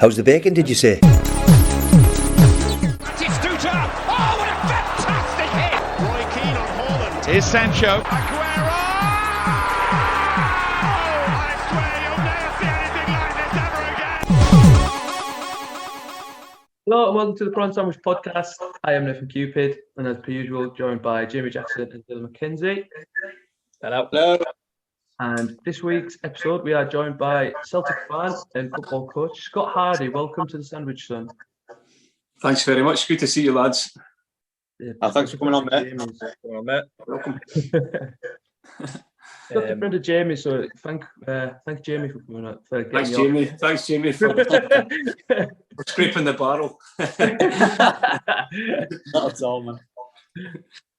How's the bacon, did you say? Oh, what a fantastic hit! Roy Keane on Haaland. Here's Sancho. Aguero! I swear you'll never see anything like this ever again. Hello and welcome to the Prawn Sandwich Podcast. I am Nathan Cupid, and as per usual, joined by Jamie Jackson and Dylan McKenzie. Hello. And this week's episode, we are joined by Celtic fan and football coach Scott Hardie. Welcome to the Sandwich Son. Thanks very much. Good to see you, lads. Thanks for coming on, mate. Welcome. Got the friend of Jamie, so thank Jamie for coming out. Thanks, Jamie. Thanks, Jamie, for scraping the barrel. Not at all, man.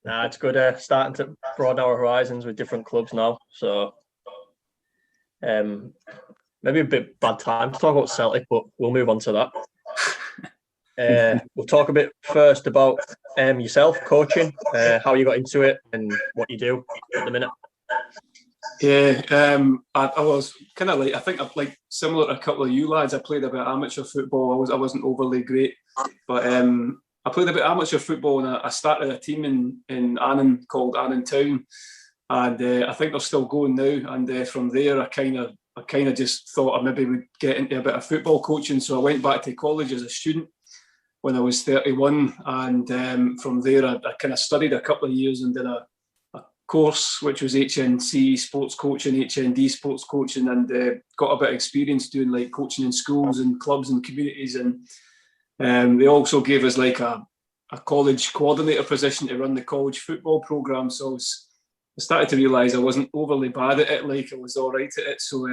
Nah, it's good starting to broaden our horizons with different clubs now. So maybe a bit bad time to talk about Celtic, but we'll move on to that. We'll talk a bit first about yourself, coaching, how you got into it and what you do at the minute. Yeah, I was kind of like, I think I'm like similar to a couple of you lads. I played a bit of amateur football. I wasn't overly great, but I played a bit of amateur football, and I started a team in Annan called Annan Town, and I think they're still going now. And from there, I kind of just thought I maybe would get into a bit of football coaching. So I went back to college as a student when I was 31, and from there I kind of studied a couple of years and did a course which was HNC sports coaching, HND sports coaching, and got a bit of experience doing like coaching in schools and clubs and communities. And they also gave us like a college coordinator position to run the college football program. So I started to realise I wasn't overly bad at it, like I was all right at it. So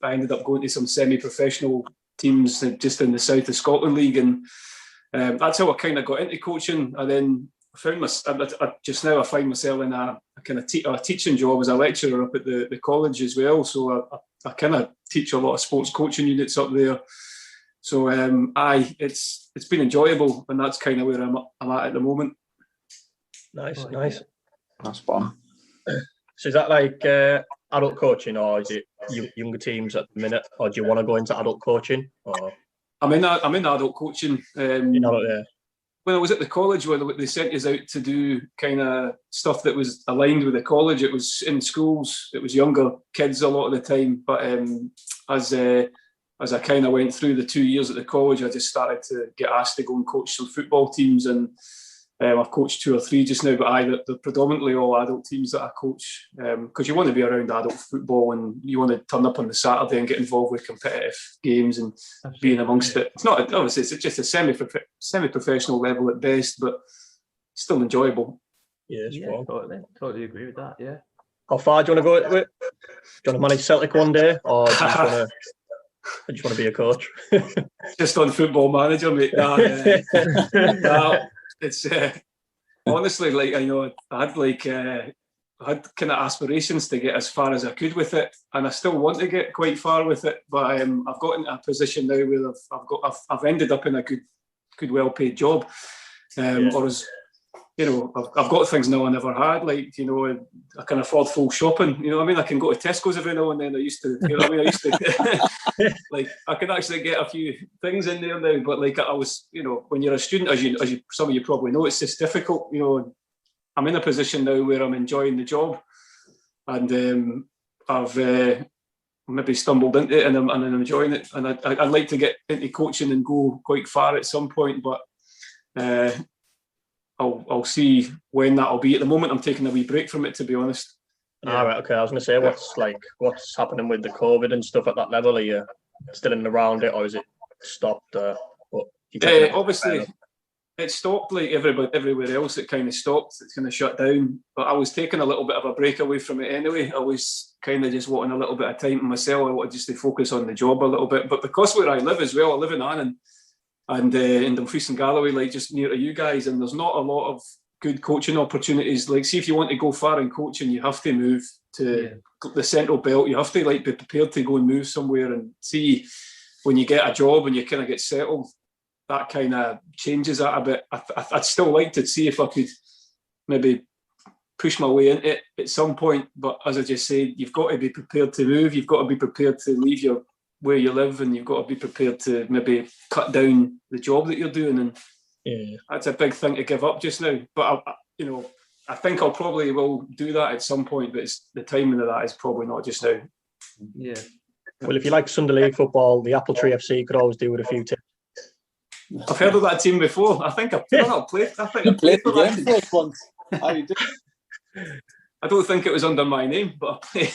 I ended up going to some semi-professional teams just in the south of Scotland League, and that's how I kind of got into coaching. And then I find myself in a kind of teaching job as a lecturer up at the college as well. So I kind of teach a lot of sports coaching units up there. So it's been enjoyable, and that's kind of where I'm at the moment. Nice. That's fun. So is that like adult coaching, or is it younger teams at the minute, or do you want to go into adult coaching? Or I'm in adult coaching. When I was at the college, where they sent us out to do kind of stuff that was aligned with the college, it was in schools. It was younger kids a lot of the time. But as I kind of went through the 2 years at the college, I just started to get asked to go and coach some football teams, and I've coached 2 or 3 just now. But they're predominantly all adult teams that I coach, because you want to be around adult football and you want to turn up on the Saturday and get involved with competitive games and being amongst it. It's not obviously it's just a semi-professional level at best, but still enjoyable. Yeah, totally agree with that. Yeah. How far do you want to go with it? Do you want to manage Celtic one day, or do you just want to be a coach? Just on Football Manager, mate. Nah, it's honestly, like, I know I had kind of aspirations to get as far as I could with it, and I still want to get quite far with it. But I've got into a position now where I've ended up in a good well paid job, or as you know, I've got things now I never had. Like, you know, I can afford full shopping. You know what I mean? I can go to Tesco's every now and then. I used to, you know what I mean? I used to, like, I can actually get a few things in there now. But like, I was, you know, when you're a student, as you some of you probably know, it's just difficult. You know, I'm in a position now where I'm enjoying the job, and I've maybe stumbled into it, and I'm enjoying it. And I'd like to get into coaching and go quite far at some point, but I'll see when that'll be. At the moment, I'm taking a wee break from it, to be honest. All right, okay. I was going to say, what's happening with the COVID and stuff at that level? Are you still in and around it, or is it stopped? Obviously, it stopped like everywhere else. It kind of stopped. It's kind of shut down. But I was taking a little bit of a break away from it anyway. I was kind of just wanting a little bit of time to myself. I wanted just to focus on the job a little bit. But because where I live as well, I live in Annan, and in Dumfries and Galloway, like just near to you guys, and there's not a lot of good coaching opportunities. Like, see, if you want to go far in coaching, you have to move to the central belt. You have to like be prepared to go and move somewhere, and see when you get a job and you kind of get settled, that kind of changes that a bit. I'd still like to see if I could maybe push my way into it at some point, but as I just said, you've got to be prepared to move. You've got to be prepared to leave your where you live, and you've got to be prepared to maybe cut down the job that you're doing, and that's a big thing to give up just now. But I think I'll probably will do that at some point, but the timing of that is probably not just now. Yeah. Well, if you like Sunday League football, the Apple Tree FC could always do with a few tips. I've heard of that team before. I think I've played the game for us once. How you doing? I don't think it was under my name, but I played.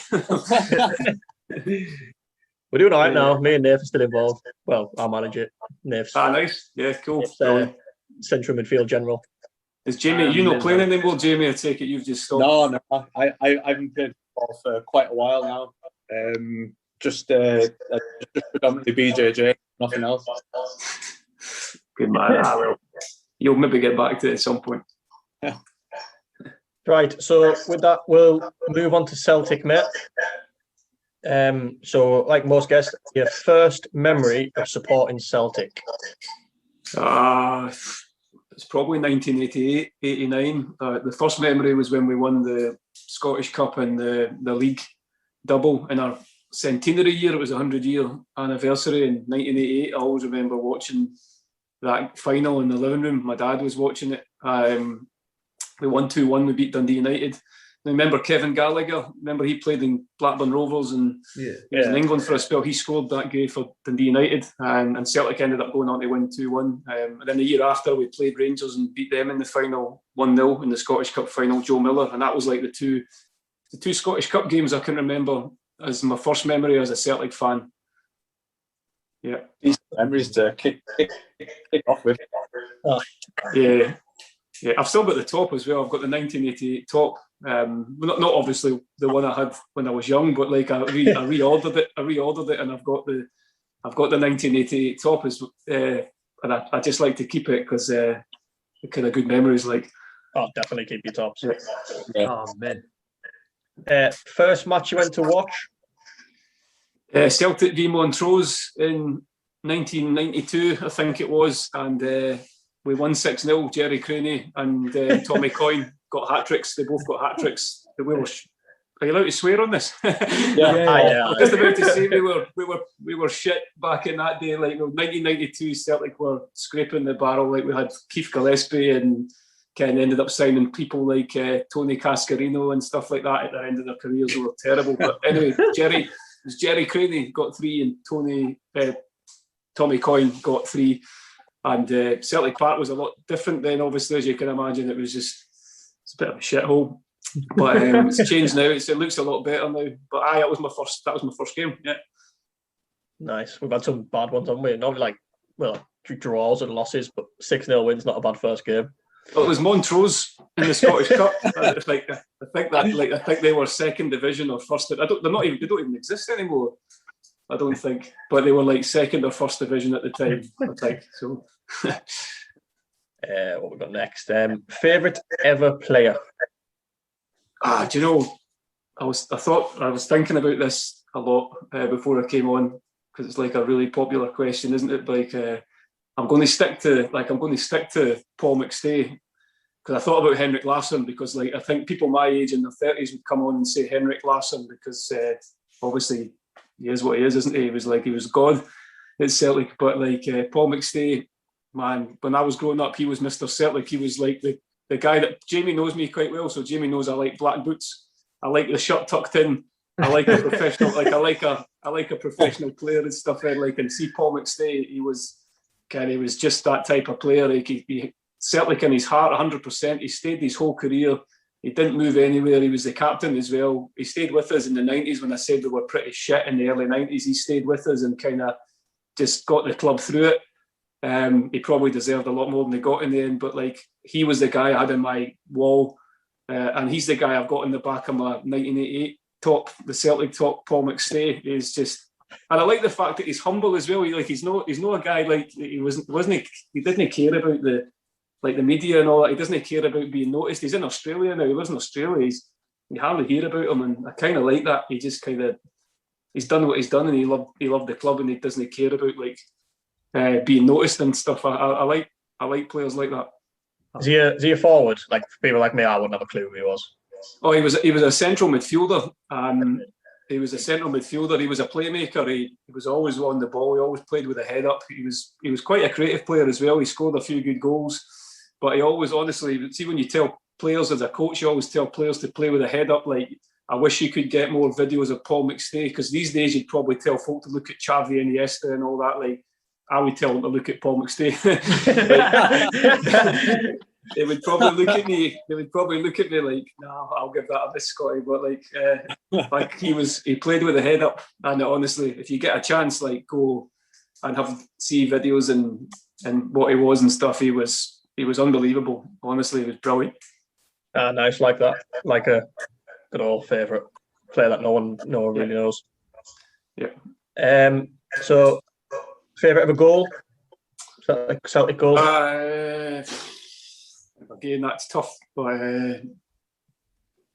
We're doing all right now. Me and Nath are still involved. Well, I'll manage it. Nath's nice. Yeah, cool. central midfield general. Is Jamie, you not playing anymore, Jamie? I take it you've just stopped. No. I haven't played football for quite a while now. Just predominantly BJJ, nothing else. Good man. Well, you'll maybe get back to it at some point. Yeah. Right. So with that, we'll move on to Celtic, mate. So like most guests, your first memory of supporting Celtic? It's probably 1988, 89. The first memory was when we won the Scottish Cup and the league double in our centenary year. It was a 100-year anniversary in 1988. I always remember watching that final in the living room. My dad was watching it. We won 2-1. We beat Dundee United. I remember Kevin Gallagher. Remember he played in Blackburn Rovers and he was in England for a spell. He scored that game for Dundee United, and Celtic ended up going on to win 2-1. And then the year after, we played Rangers and beat them in the final 1-0 in the Scottish Cup final. Joe Miller, and that was like the two Scottish Cup games I can remember as my first memory as a Celtic fan. Yeah, These memories to kick off with. Yeah, I've still got the top as well. I've got the 1988 top. Not obviously the one I had when I was young, but like I reordered it, and I've got the 1988 top and I just like to keep it because kind of good memories. Like, oh, definitely keep your tops. Yeah. Oh man. First match you went to watch? Celtic v Montrose in 1992, I think it was, and we won 6-0. Jerry Craney and Tommy Coyne got hat-tricks. They both got hat-tricks. Are you allowed to swear on this? Yeah. I was just about to say we were shit back in that day. Like 1992, Celtic were scraping the barrel. Like we had Keith Gillespie and Ken ended up signing people like Tony Cascarino and stuff like that at the end of their careers who were terrible. But anyway, Jerry Craney got 3 and Tommy Coyne got 3. And Celtic Park was a lot different then, obviously, as you can imagine. It's a bit of a shithole. But it's changed now. It looks a lot better now. But that was my first game. Yeah. Nice. We've had some bad ones, haven't we? Not like draws and losses, but 6-0 wins, not a bad first game. Well, it was Montrose in the Scottish Cup. I think they were second division or first. They don't even exist anymore. I don't think, but they were like second or first division at the time. I think so. What we got next? Favorite ever player? Do you know? I was thinking about this a lot before I came on because it's like a really popular question, isn't it? Like I'm going to stick to Paul McStay because I thought about Henrik Larsson because like I think people my age in their 30s would come on and say Henrik Larsson because obviously. He is what he is, isn't he? He was God at Celtic. But like Paul McStay, man, when I was growing up, he was Mr. Celtic. He was like the guy that Jamie knows me quite well. So Jamie knows I like black boots. I like the shirt tucked in. I like a professional, I like a professional player and stuff. And see Paul McStay, he was just that type of player. Like he Celtic in his heart, 100%. He stayed his whole career. He didn't move anywhere. He was the captain as well. He stayed with us in the 90s when I said we were pretty shit in the early 90s. He stayed with us and kind of just got the club through it. He probably deserved a lot more than he got in the end, but like he was the guy I had in my wall, and he's the guy I've got in the back of my 1988 top, the Celtic top. Paul McStay is just, and I like the fact that he's humble as well. He's not a guy like he didn't care about the media and all that. He doesn't care about being noticed. He's in Australia now. He lives in Australia. You hardly hear about him, and I kind of like that. He just he's done what he's done, and he loved the club, and he doesn't care about being noticed and stuff. I like players like that. Is he a forward? Like for people like me, I wouldn't have a clue who he was. Oh, he was a central midfielder. He was a central midfielder. He was a playmaker. He was always on the ball. He always played with a head up. He was quite a creative player as well. He scored a few good goals, but he always, honestly, see, when you tell players as a coach, you always tell players to play with a head up. Like, I wish you could get more videos of Paul McStay, because these days you'd probably tell folk to look at Xavi and Iniesta and all that. Like, I would tell them to look at Paul McStay. They would probably look at me. They would probably look at me like, "No, I'll give that a miss, Scotty." But like he played with a head up. And honestly, if you get a chance, like, go and see videos and what he was and stuff. He was unbelievable. Honestly, he was brilliant. Nice, like that, like a good old favourite player that no one really knows. Yeah. So, favourite of a goal? Celtic goal? Again, that's tough. But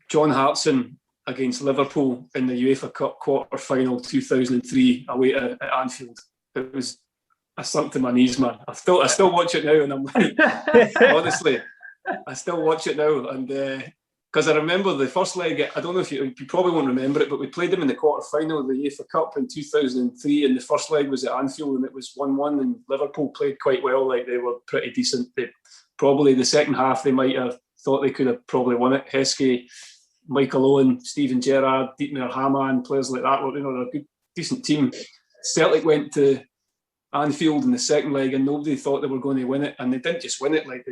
John Hartson against Liverpool in the UEFA Cup quarter-final 2003 away at Anfield. It was, I sunk to my knees, man. I still watch it now, and I'm like, honestly, I still watch it now, and because I remember the first leg. I don't know if you probably won't remember it, but we played them in the quarter-final of the UEFA Cup in 2003, and the first leg was at Anfield, and it was 1-1, and Liverpool played quite well. Like, they were pretty decent. Probably the second half, they might have thought they could have probably won it. Heskey, Michael Owen, Steven Gerrard, Dietmar Hamann, players like that. They're a good, decent team. Celtic went to Anfield in the second leg, and nobody thought they were going to win it. And they didn't just win it, like,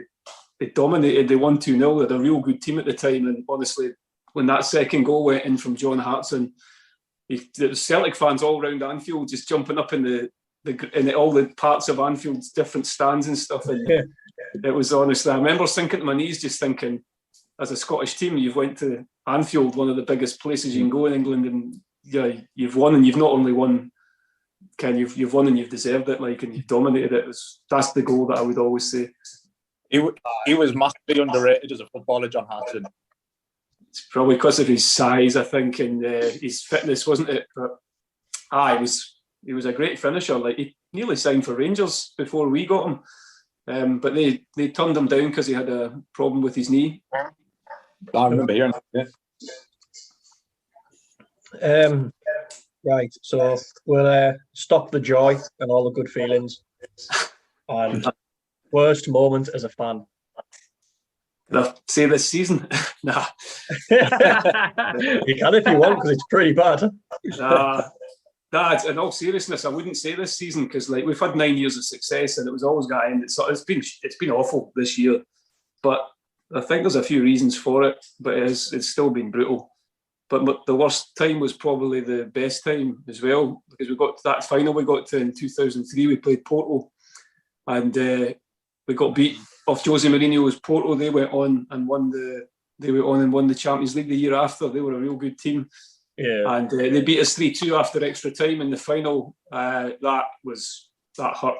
they dominated. They won 2-0. They had a real good team at the time. And honestly, when that second goal went in from John Hartson, there was Celtic fans all around Anfield just jumping up in all the parts of Anfield's different stands and stuff. And it was, honestly, I remember sinking to my knees, just thinking, as a Scottish team, you've went to Anfield, one of the biggest places you can go in England, and you've won, and you've not only won, you've won and you've deserved it, like, and you've dominated it. That's the goal that I would always say. He was massively underrated as a footballer, John Hartson. It's probably because of his size, I think, and his fitness, wasn't it? But he was a great finisher. Like, he nearly signed for Rangers before we got him, but they turned him down because he had a problem with his knee. I remember hearing that. Right, so we'll stop the joy and all the good feelings. And worst moment as a fan? Say this season? Nah. You can if you want, because it's pretty bad. Nah, in all seriousness, I wouldn't say this season, because, like, we've had 9 years of success, and it was always going to end. It's been awful this year, but I think there's a few reasons for it. But it's still been brutal. But the worst time was probably the best time as well, because we got to that final we got to in 2003. We played Porto, and we got beat off Jose Mourinho's Porto. They went on and won the Champions League the year after. They were a real good team. Yeah. And they beat us 3-2 after extra time in the final. That hurt.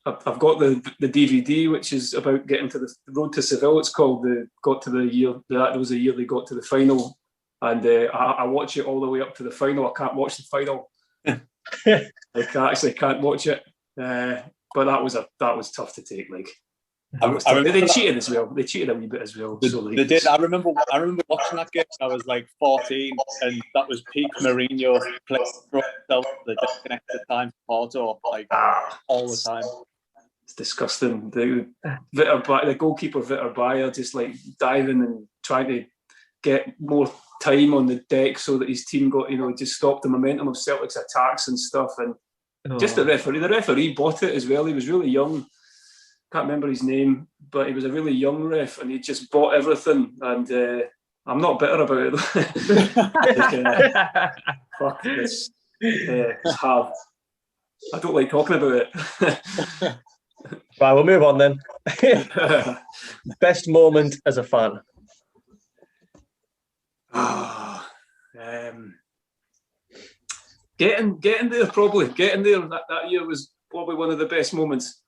I've got the DVD, which is about getting to the road to Seville. It's called. That was the year they got to the final, and I watch it all the way up to the final. I can't watch the final. I can't watch it. But that was tough to take. Like, they cheated as well. They cheated a wee bit as well. They did. I remember watching that game. I was like 14, and that was peak Mourinho playing the disconnected time Porto, like, all the time. It's disgusting. The goalkeeper Vitor Bayer just, like, diving and trying to get more time on the deck so that his team got, just stopped the momentum of Celtic's attacks and stuff. And just the referee bought it as well. He was really young. Can't remember his name, but he was a really young ref, and he just bought everything. And I'm not bitter about it. Fuck this. It's hard. I don't like talking about it. Right, we'll move on then. Best moment as a fan? Getting there, probably. Getting there that year was probably one of the best moments.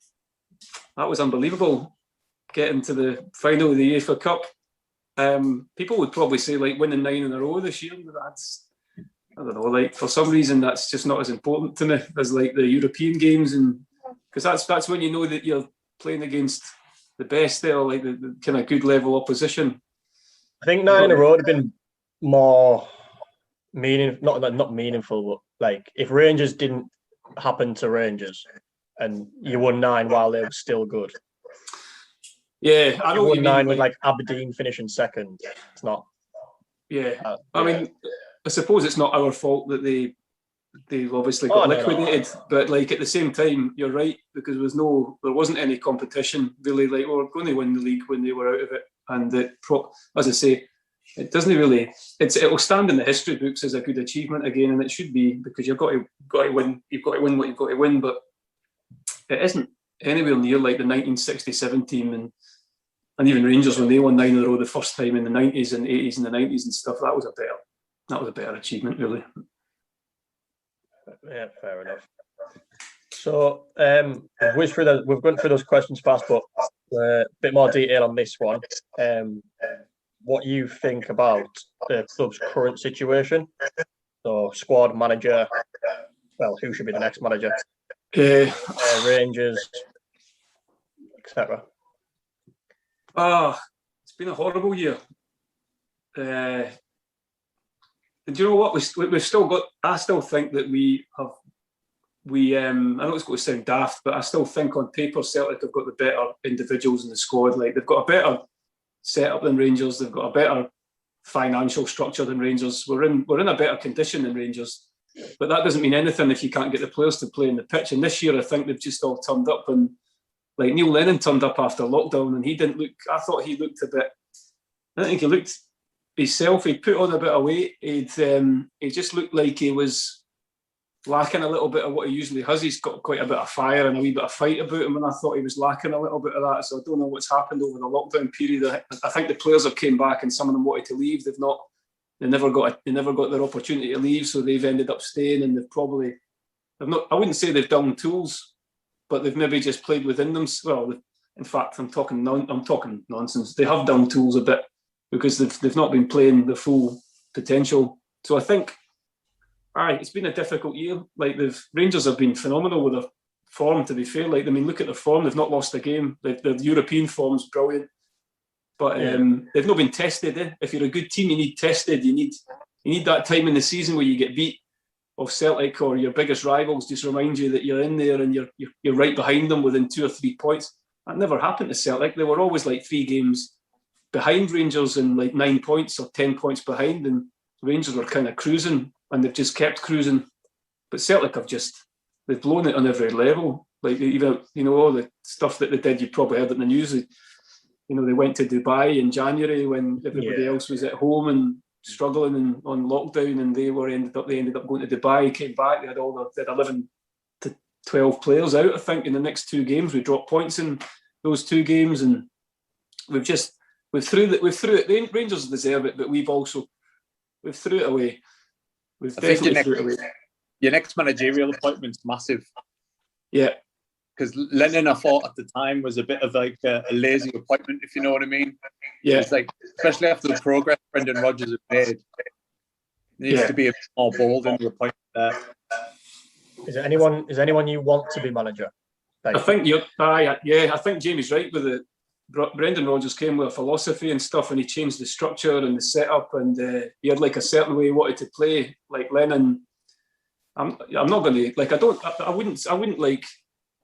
That was unbelievable. Getting to the final of the UEFA Cup. People would probably say, like, winning 9 in a row this year. That's, I don't know, like, for some reason that's just not as important to me as, like, the European games, and because that's when you know that you're playing against the best there, like the kind of good level opposition. I think 9 in a row would have been more not meaningful, but like if Rangers didn't happen to Rangers and you won 9 while they were still good. Yeah, I know You what won you 9 mean. with like Aberdeen finishing second. It's not. Yeah, I mean, I suppose it's not our fault that they obviously got liquidated, but like at the same time, you're right, because there wasn't any competition really. Like we were going to win the league when they were out of it, and as I say, it doesn't really. It will stand in the history books as a good achievement again, and it should be, because you've got to win. You've got to win what you've got to win, but it isn't anywhere near like the 1967 team and even Rangers when they won 9 in a row the first time in the 90s and 80s and the 90s and stuff. That was a better achievement, really. Yeah, fair enough. So we've gone through those questions fast, but a bit more detail on this one. What you think about the club's current situation? So squad, manager. Well, who should be the next manager? Rangers, etc. It's been a horrible year. Do you know what we've still got? I still think that I know it's going to sound daft, but I still think on paper Celtic have got the better individuals in the squad. Like they've got a better setup than Rangers. They've got a better financial structure than Rangers. We're in a better condition than Rangers, but that doesn't mean anything if you can't get the players to play in the pitch. And this year, I think they've just all turned up. And like Neil Lennon turned up after lockdown, and he didn't look. I thought he looked a bit. I don't think he looked himself. He put on a bit of weight. He just looked like he was lacking a little bit of what he usually has. He's got quite a bit of fire and a wee bit of fight about him, and I thought he was lacking a little bit of that. So I don't know what's happened over the lockdown period. I think the players have came back, and some of them wanted to leave. They never got their opportunity to leave, so they've ended up staying. And I wouldn't say they've done tools, but they've maybe just played within them. Well, in fact, I'm talking nonsense. They have done tools a bit because they've not been playing the full potential. So I think, it's been a difficult year. Like Rangers have been phenomenal with their form. To be fair, look at their form. They've not lost a game. Their European form's brilliant, but they've not been tested. If you're a good team, you need tested. You need that time in the season where you get beat of Celtic or your biggest rivals. Just remind you that you're in there and you're right behind them within 2 or 3 points. That never happened to Celtic. They were always like 3 games behind Rangers and like 9 points or 10 points behind, and Rangers were kind of cruising, and they've just kept cruising. But Celtic they've blown it on every level. Like even all the stuff that they did, you probably heard it in the news. They went to Dubai in January when everybody else was at home and struggling and on lockdown, and they ended up going to Dubai. Came back, they had 11 to 12 players out. I think in the next 2 games, we dropped points in those 2 games, and we've threw it. The Rangers deserve it, but we've threw it away. We've definitely threw it away. Your next managerial appointment's massive. Yeah. Because Lennon, I thought at the time, was a bit of like a lazy appointment, if you know what I mean. Yeah. It's like, especially after the progress Brendan Rodgers has made, needs to be a bit more bold in the appointment there. Is anyone you want to be manager? I think I think Jamie's right with it. Brendan Rodgers came with a philosophy and stuff, and he changed the structure and the setup, and he had like a certain way he wanted to play. Like Lennon, I'm not going to I wouldn't like.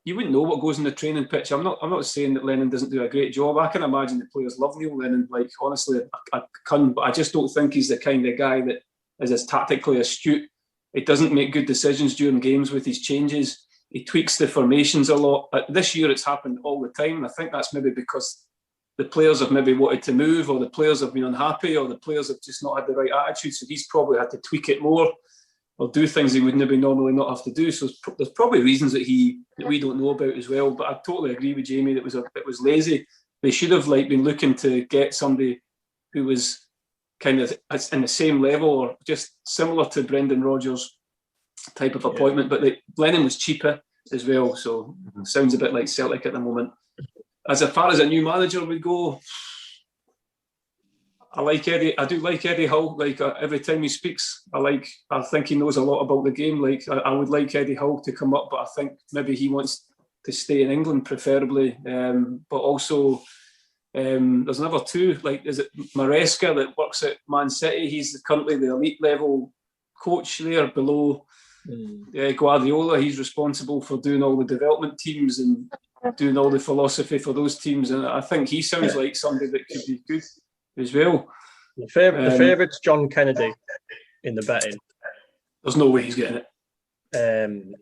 You wouldn't know what goes in the training pitch. I'm not saying that Lennon doesn't do a great job. I can imagine the players love Neil Lennon. Like honestly, I can, but I just don't think he's the kind of guy that is as tactically astute. He doesn't make good decisions during games with his changes. He tweaks the formations a lot. This year it's happened all the time, and I think that's maybe because the players have maybe wanted to move, or the players have been unhappy, or the players have just not had the right attitude. So he's probably had to tweak it more, or do things he would maybe normally not have to do. So there's probably reasons that we don't know about as well. But I totally agree with Jamie that it was lazy. They should have been looking to get somebody who was kind of in the same level or just similar to Brendan Rodgers type of appointment. But Lennon was cheaper as well, so sounds a bit like Celtic at the moment. As far as a new manager would go, I like Eddie. I do like Eddie Hull. Every time he speaks, I think he knows a lot about the game. I would like Eddie Hull to come up, but I think maybe he wants to stay in England preferably. But also, there's another 2. Is it Maresca that works at Man City? He's currently the elite level coach there below Guardiola. He's responsible for doing all the development teams and doing all the philosophy for those teams. And I think he sounds like somebody that could be good as well. The favourite's John Kennedy in the betting. There's no way he's getting it. Then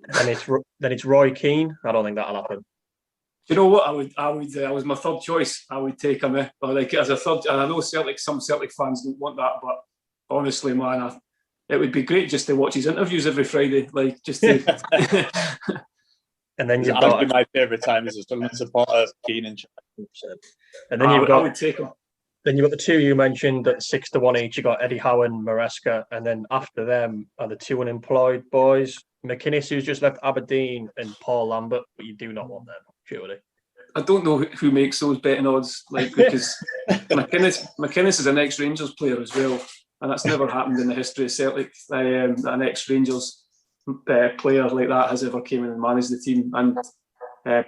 it's Roy Keane. I don't think that'll happen. Do you know what? I would. I was my third choice. I would take him. Or like as a third. And I know some Celtic fans don't want that, but honestly, man, it would be great just to watch his interviews every Friday. Like just to. And then you've got my favourite time as a Sunderland supporter, Keane and Chapman. And then I would take him. Then you've got the two you mentioned at 6-1 each. You got Eddie Howe and Maresca, and then after them are the two unemployed boys, McInnes, who's just left Aberdeen, and Paul Lambert. But you do not want them, surely. I don't know who makes those betting odds, like because McInnes is an ex-Rangers player as well, and that's never happened in the history of Celtic. An ex-Rangers player like that has ever came in and managed the team, and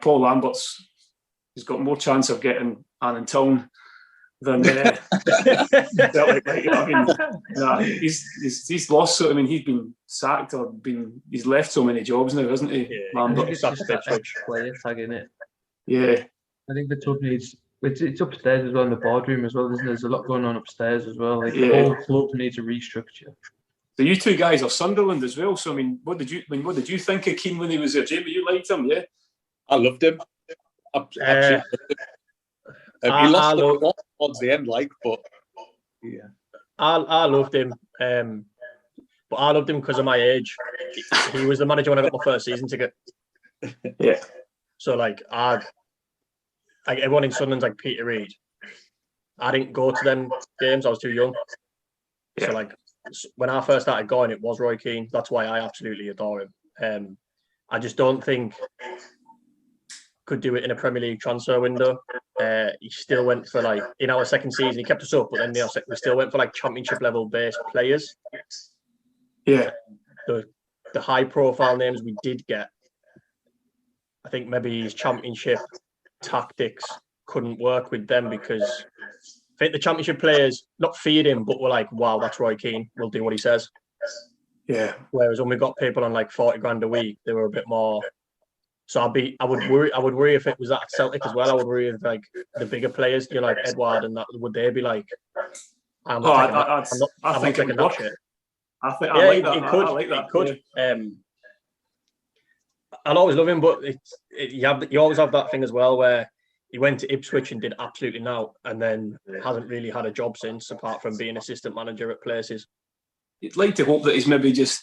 Paul he's got more chance of getting Annan Town than Celtic. He's lost. So I mean, he's been sacked or he's left so many jobs now, hasn't he? Yeah, Lambert. it's just that player tag in it. Yeah, I think the club needs. It's upstairs as well in the boardroom as well, isn't there? There's a lot going on upstairs as well. Like the whole club needs a restructure. So you two guys are Sunderland as well. So I mean, what did you think of Keane when he was there, Jamie? You liked him, yeah? I loved him. Absolutely loved him. He lost the plot towards the end, but yeah, I loved him. But I loved him because of my age. He was the manager when I got my first season ticket. Yeah. So like everyone in Sunderland's like Peter Reid. I didn't go to them games. I was too young. Yeah. So like when I first started going, it was Roy Keane. That's why I absolutely adore him. I just don't think could do it in a Premier League transfer window. He still went for like in our second season. He kept us up, but then we still went for like championship level based players. Yeah, the high profile names we did get. I think maybe his championship tactics couldn't work with them because I think the championship players not feared him, but were like, "Wow, that's Roy Keane. We'll do what he says." Yeah. Whereas when we got people on like 40 grand a week, they were a bit more. So I would worry if it was at Celtic as well. I would worry if like the bigger players, you know, like Edouard and that, would they be like? I'm not taking that shit. I like that. I like that. It could. Yeah. I'll always love him, but you always have that thing as well where he went to Ipswich and did absolutely now, and then hasn't really had a job since, apart from being assistant manager at places. You'd like to hope that he's maybe just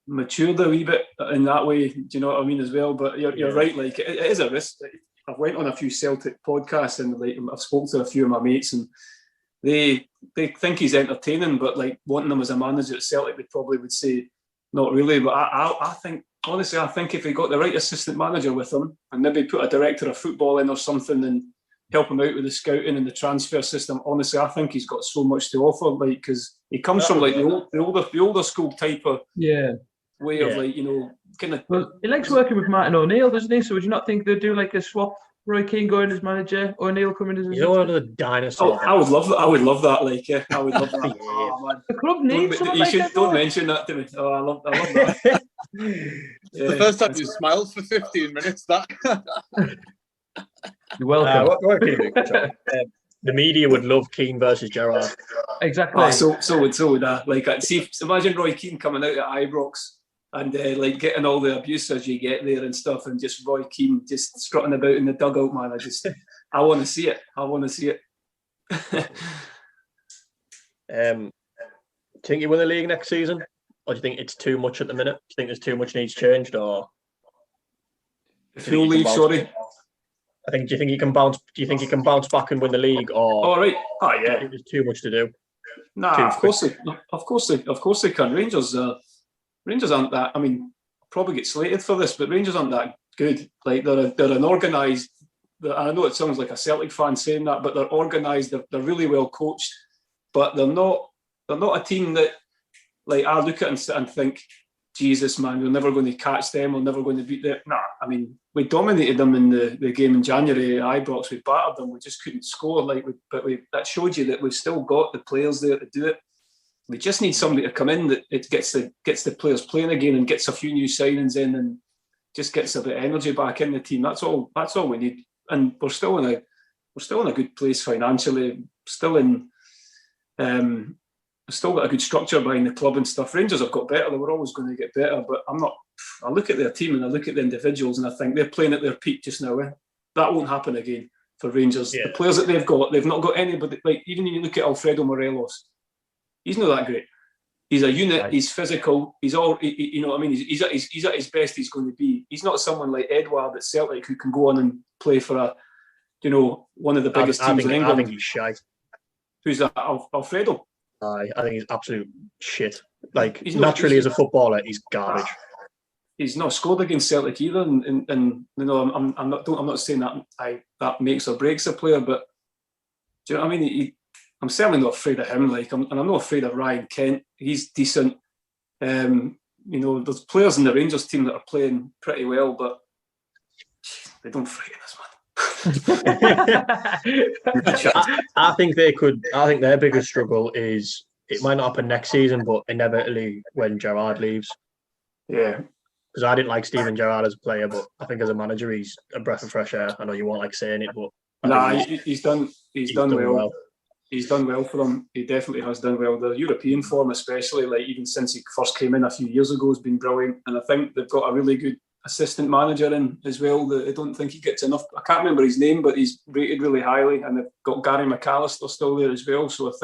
matured a wee bit in that way. Do you know what I mean as well? But you're right. Like it is a risk. I've went on a few Celtic podcasts and like I've spoken to a few of my mates and they think he's entertaining, but like wanting him as a manager at Celtic, they probably would say not really. But I think honestly, I think if he got the right assistant manager with him and maybe put a director of football in or something and help him out with the scouting and the transfer system, honestly, I think he's got so much to offer. Like because he comes from like the older school type of way of like, you know, kind of. Well, he likes working with Martin O'Neill, doesn't he? So would you not think they'd do like a swap? Roy Keane going as manager, O'Neill coming as. You're one of the dinosaurs. I would love that. I would love that. Like, yeah, I would love that. Oh, man. The club needs someone you like that. Don't mention that to me. Oh, I love that. The first time you smiled for 15 minutes. That. You're welcome. The media would love Keane versus Gerrard. Exactly. Oh, so would I. Like, see, imagine Roy Keane coming out at Ibrox and like getting all the abuse as you get there and stuff, and just Roy Keane just strutting about in the dugout, man. I want to see it. I want to see it. Do you think you win the league next season, or do you think it's too much at the minute? Do you think there's too much needs changed, or full league? Sorry. Do you think you can bounce? Do you think you can bounce back and win the league, or? All right. Oh yeah. There's too much to do. Nah, of course they can. Rangers aren't that. I mean, probably get slated for this, but Rangers aren't that good. Like they're an organised. I know it sounds like a Celtic fan saying that, but they're organised. They're really well coached, but they're not a team that like I look at and think, Jesus, man, we're never going to catch them. We're never going to beat them. Nah, I mean, we dominated them in the game in January at Ibrox. We battered them. We just couldn't score. That showed you that we've still got the players there to do it. they just need somebody to come in that it gets the players playing again and gets a few new signings in and just gets a bit of energy back in the team. That's all we need. And we're still in a good place financially. Still got a good structure behind the club and stuff. Rangers have got better. They were always going to get better, but I look at their team and I look at the individuals and I think they're playing at their peak just now. That won't happen again for Rangers. Yeah. The players that they've not got anybody. Like even when you look at Alfredo Morelos, he's not that great. He's a unit. Right. He's physical. He's all. You know what I mean? He's at his best. He's going to be. He's not someone like Edouard at Celtic who can go on and play for one of the biggest teams in England. I think he's shite. Who's that? Alfredo. I think he's absolute shit. Like naturally, as a footballer, he's garbage. He's not scored against Celtic either, and I'm not saying that makes or breaks a player, but do you know what I mean? I'm certainly not afraid of him. And I'm not afraid of Ryan Kent. He's decent. There's players in the Rangers team that are playing pretty well, but they don't frighten us, man. I think their biggest struggle is it might not happen next season, but inevitably when Gerrard leaves. Yeah. Because I didn't like Steven Gerrard as a player, but I think as a manager he's a breath of fresh air. I know you won't like saying it, but he's done well. He's done well for them. He definitely has done well. The European form, especially, like even since he first came in a few years ago, has been brilliant. And I think they've got a really good assistant manager in as well. I don't think he gets enough. I can't remember his name, but he's rated really highly. And they've got Gary McAllister still there as well. So I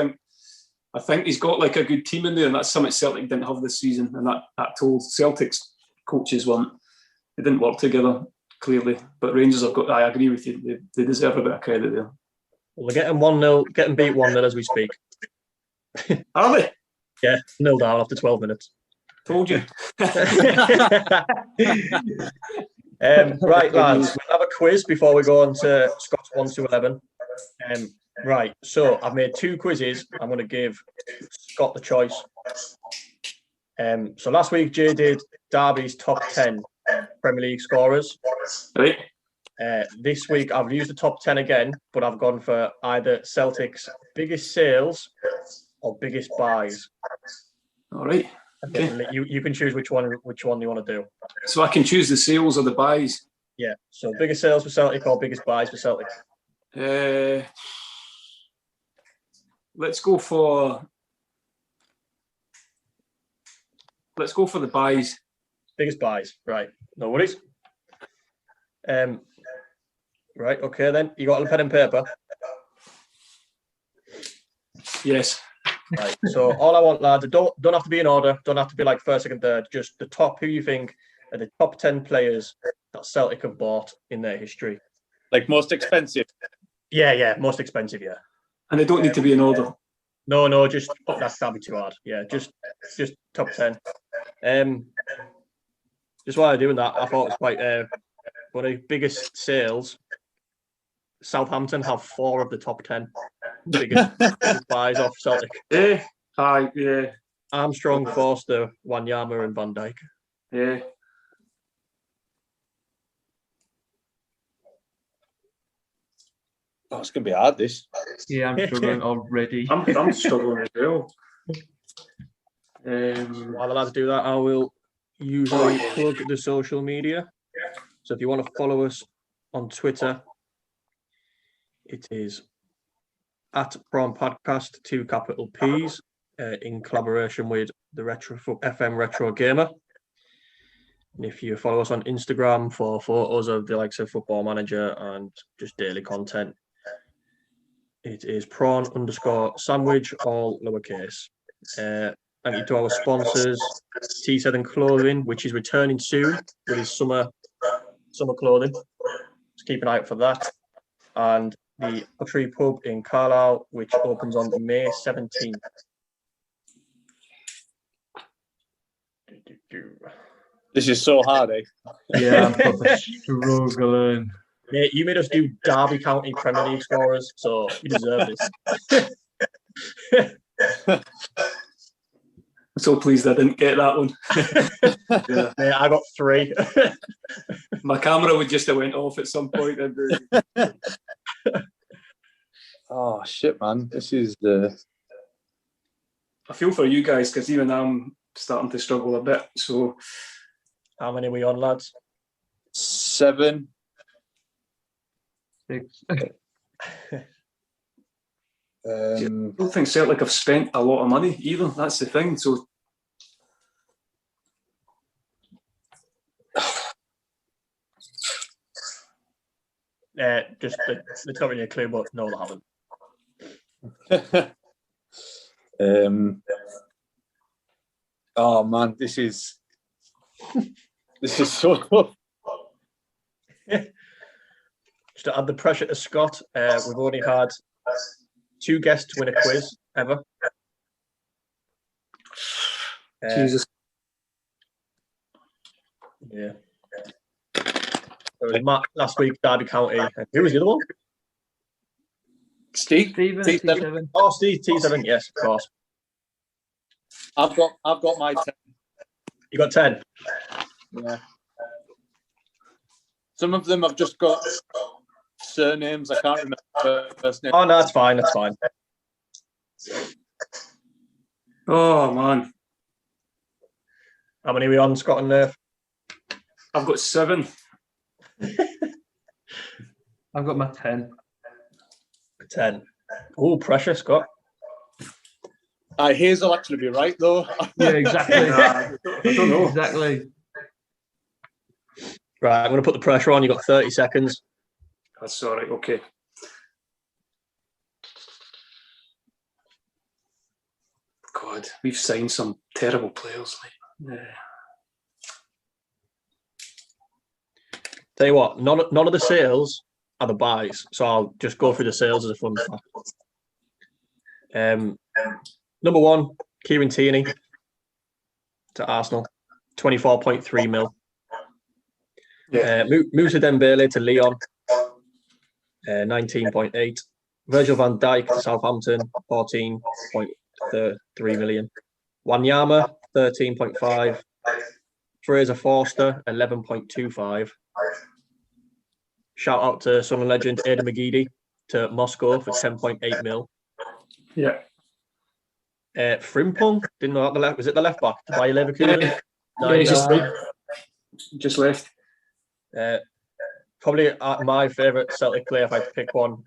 think he's got like a good team in there, and that's something Celtic didn't have this season. And that told Celtic's coaches they didn't work together clearly. But Rangers have got. I agree with you. They deserve a bit of credit there. Well, they're getting 1-0, getting beat 1-0 as we speak. Are they? Yeah, 0 down after 12 minutes. Told you. Right, lads, we'll have a quiz before we go on to Scott's 1 to 11. Right, so I've made 2 quizzes. I'm going to give Scott the choice. So last week, Jay did Derby's top 10 Premier League scorers. Right. This week, I've used the top 10 again, but I've gone for either Celtic's biggest sales or biggest buys. All right. Okay. You can choose which one you want to do. So I can choose the sales or the buys? Yeah. So biggest sales for Celtic or biggest buys for Celtic? Let's go for the buys. Biggest buys. Right. No worries. Right, okay then. You got a pen and paper? Yes. Right. So all I want, lads, don't have to be in order. Don't have to be like first, second, third. Just the top. Who you think are the top 10 players that Celtic have bought in their history? Like most expensive. Yeah, most expensive. Yeah. And they don't need to be in order. No, just that'd be too hard. Yeah, just top 10. Just while I'm doing that, I thought it was quite funny. Biggest sales. Southampton have 4 of the top 10 biggest buys off Celtic. Yeah. Armstrong, Forster, Wanyama, and Van Dijk. Yeah. Oh, it's gonna be hard. This. Yeah, I'm struggling already. I'm struggling as well. While the lads do that, I will usually plug the social media. So if you want to follow us on Twitter, it is at Prawn Podcast, 2 capital P's, in collaboration with the FM Retro Gamer. And if you follow us on Instagram for photos of the likes of Football Manager and just daily content, it is prawn_sandwich, all lowercase. Thank you to our sponsors, T7 Clothing, which is returning soon with his summer clothing. Just keep an eye out for that. And the Tree Pub in Carlisle, which opens on May 17th. This is so hard, eh? Yeah, I'm proper struggling. Mate, you made us do Derby County Premier League scorers, so you deserve this. I'm so pleased I didn't get that one. Yeah. Mate, I got 3. My camera would just have went off at some point. Oh shit, man! This is the. I feel for you guys because even I'm starting to struggle a bit. So, How many are we on, lads? 7. 6. I don't think Celtic have spent a lot of money either. That's the thing. So, Just it's not really a clue, but no, they haven't. Oh man, this is so tough. Just to add the pressure to Scott, we've only had 2 guests win a quiz ever. Jesus. Yeah. It was Matt last week, Derby County. And who was the other one? Stephen, Steve, T7. Oh, Steve T7. Yes, of course. I've got my 10. You got 10. Yeah. Some of them I've just got surnames. I can't remember first name. Oh no, that's fine. That's fine. Oh man, How many are we on, Scott and Nerf? I've got 7. I've got my 10. 10. Oh, pressure, Scott. Hazel actually be right though. Yeah, exactly. I don't know. Exactly. Right, I'm going to put the pressure on. You got 30 seconds. That's all right. Okay. God, we've signed some terrible players. Like, Tell you what, none of the sales are the buys, so I'll just go through the sales as a fun fact. Number 1, Kieran Tierney to Arsenal, 24.3 mil. yeah. Moussa Dembele to Lyon, 19.8. Virgil van Dijk to Southampton, 14.3 million. Wanyama, 13.5. Fraser Forster, 11.25. Shout out to Sunderland legend Aidan McGeady to Moscow for 10.8 mil. Yeah. Frimpong, didn't know that the left. Was it the left back to Bayer Leverkusen? Yeah, 9 he mil. just left. Probably my favourite Celtic player, if I had to pick one,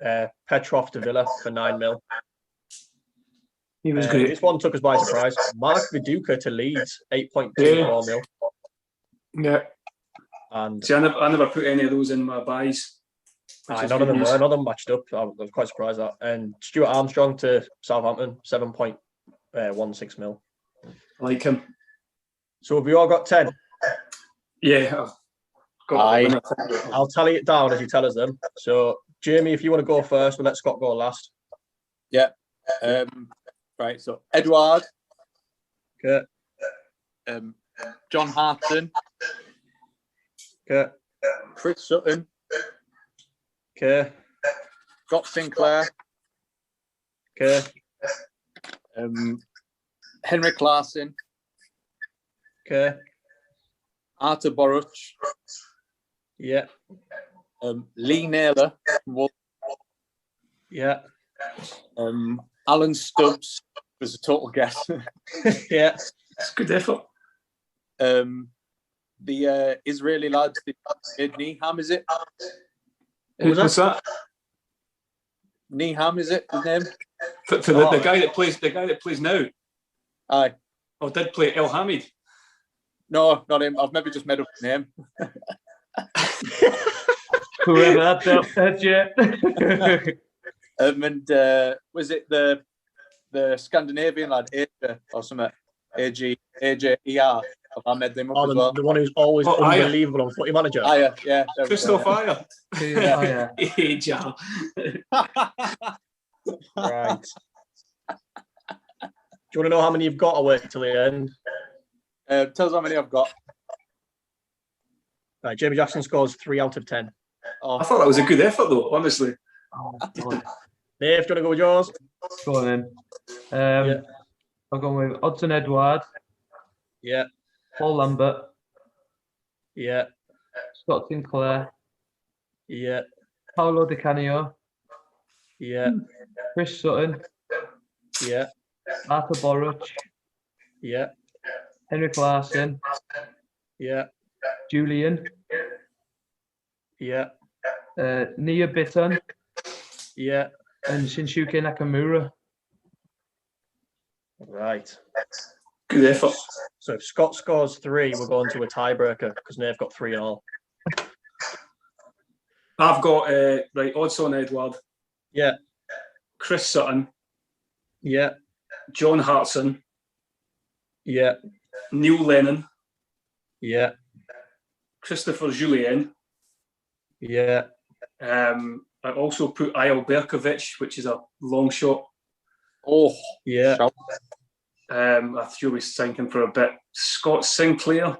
Petrov to Villa for 9 mil. He was great. This one took us by surprise. Mark Viduka to Leeds, 8.24 mil. Yeah. And See, I never put any of those in my buys. none of them matched up. I was quite surprised at that. And Stuart Armstrong to Southampton, 7.16 mil. I like him. So have we all got 10? Yeah. I'll tally it down as you tell us them. So, Jamie, if you want to go first, we'll let Scott go last. Yeah. Right. So Edward. Okay. John Harton. Okay. Chris Sutton. Okay. Scott Sinclair. Okay. Henrik Larsson. Okay. Artur Boruc. Yeah. Lee Naylor. Yeah. Alan Stubbs was a total guess. Yeah. It's a good effort. The Israeli lads, Niham, is it? What's that? Niham, is it his name? For the guy that plays now. Aye. Oh, did play El Hamid. No, not him. I've maybe just made up his name. Whoever had you. And was it the Scandinavian lad, AJ or something? AJER. I made them up as well. The one who's always unbelievable on Footy Manager. Yeah. Christoph Ayer. Yeah. AJ. Right. Do you want to know how many you've got or wait till the end? Tell us how many I've got. Right, Jamie Jackson scores 3 out of 10. I thought that was a good effort, though, honestly. Oh, God. Dave, do you want to go with yours? Go on then. I've gone with Odson Edward, Yeah. Paul Lambert, Yeah. Scott Sinclair, Yeah. Paolo Di Canio, Yeah. Chris Sutton, Yeah. Arthur Boruc, Yeah. Henrik Larsson, Yeah. Julian, Yeah. Nia Bitton, Yeah. and Shinsuke Nakamura. Right. Good effort. So if Scott scores 3, we're going to a tiebreaker because they've got 3 in all. I've got right, Odsonne Edouard, Yeah. Chris Sutton, Yeah. John Hartson, Yeah. Neil Lennon, Yeah. Christopher Julien. Yeah. I also put Eyal Berkovic, which is a long shot. Oh, Yeah. shout. I feel he's thinking for a bit. Scott Sinclair.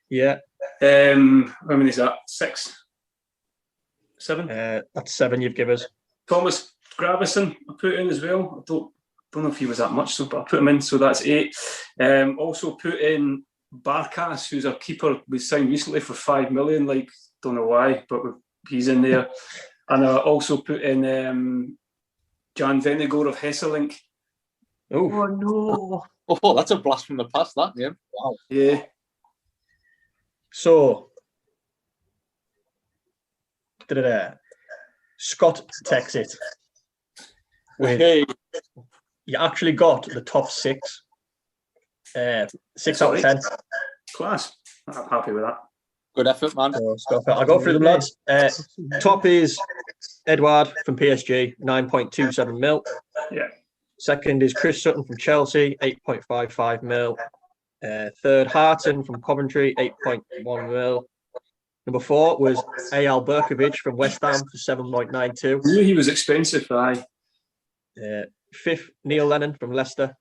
Yeah. How many is that? 6? 7? That's 7 you've given us. Thomas Gravison I put in as well. I don't know if he was that much, so but I put him in, so that's 8. Also put in Barkas, who's a keeper we signed recently for 5 million. Like, don't know why, but he's in there. And I also put in Jan Venegor of Hesselink. Oh, Oh no! Oh, that's a blast from the past, that name. Wow. Yeah. so Scott takes it. With Hey, you actually got the top 6. 6 out of 10. Class. I'm happy with that. good effort, man. So, Scott, I'll go through them, lads. Top is Edouard from PSG, 9.27 mil. Yeah. Second is Chris Sutton from Chelsea, 8.55 mil. Third, Harton from Coventry, 8.1 mil. Number 4 was Eyal Berkovic from West Ham for 7.92. I knew he was expensive. Aye. Fifth, Neil Lennon from Leicester,